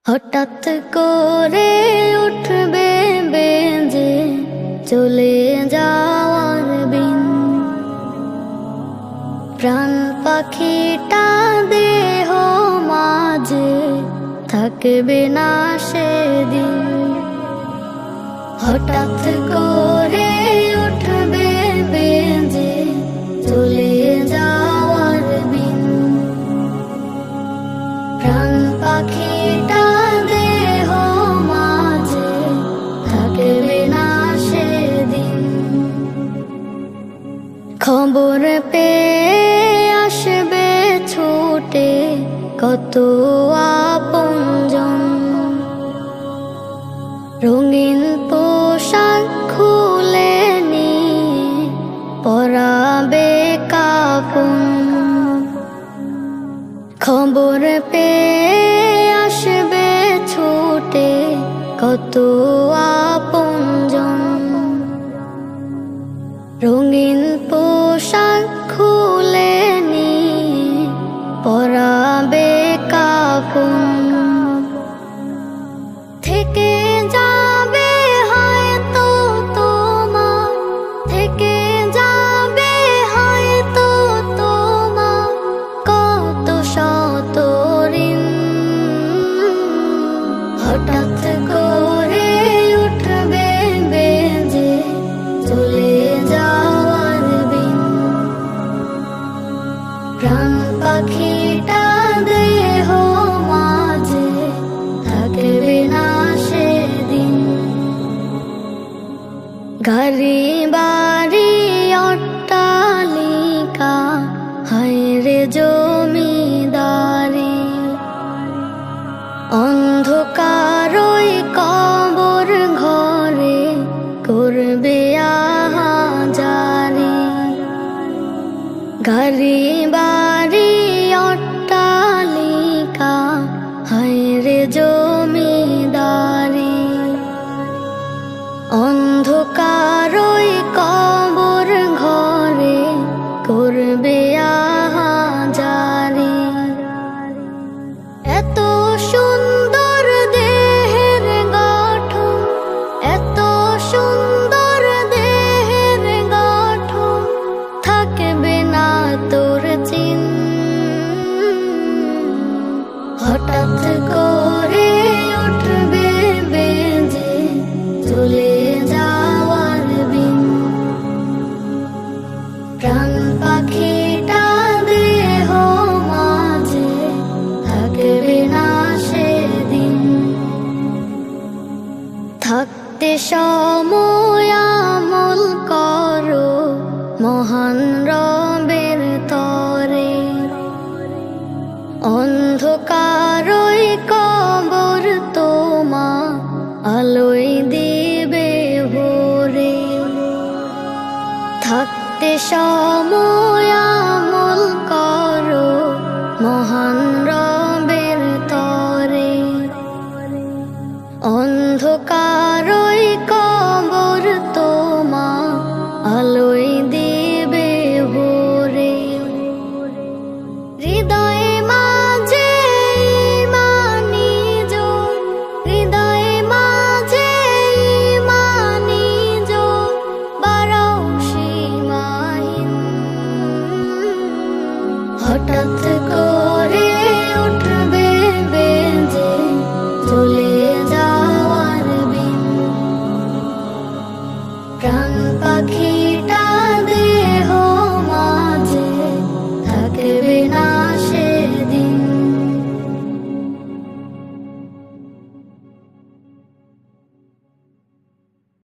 হঠাৎ করে উঠবে বেজে চলে যাওয়ার বিন, প্রাণ পাখিটা দেহ মাঝে থাকবে না সেদিন। হঠাৎ করে উঠবে বেজে চলে যাওয়ার বিন, প্রাণ পাখিটা দেহ মাঝে থাকবে না সেদিন। খবর পেয়ে আসবে ছুটে কত আপনজন, রঙিন পোশাক খুলে নিয়ে পরাবে কাফন। খবর পেয়ে আসবে ছুটে কত আপনজন, রঙিন পোশাক খুলে নিয়ে পরাবে কাফন। থেকে যাবে হয়তো তোমার, থেকে যাবে হয়তো তোমার কত শত ঋণ। হঠাৎ করে উঠবে বেজে চলে যাওয়ার বিন, প্রাণ পাখিটা দেহ মাঝে থাকবে না সেদিন। গাড়ি বাড়ি অট্টালিকা হায়রে জমিদারি, অন্ধকারই কবর ঘরে করবে আহাজারি। গাড়ি বাড়ি অট্টালিকা হায়রে জমিদারি, অন্ধকারই কবর ঘরে করবে আহাজারি। এত সুন্দর দেহের গঠন, এত সুন্দর দেহের গঠন থাকবে না তোর চিন। হঠাৎ করে উঠবে বেজে চলে যাওয়ার বিন, প্রাণ পাখিটা দেহ মাঝে থাকবে না সেদিন। থাকতে সময় আমল করো মহান রবের তরে, অন্ধকারই কবর তোমা আলোয় দিবে ভোরে। থাকতে সময়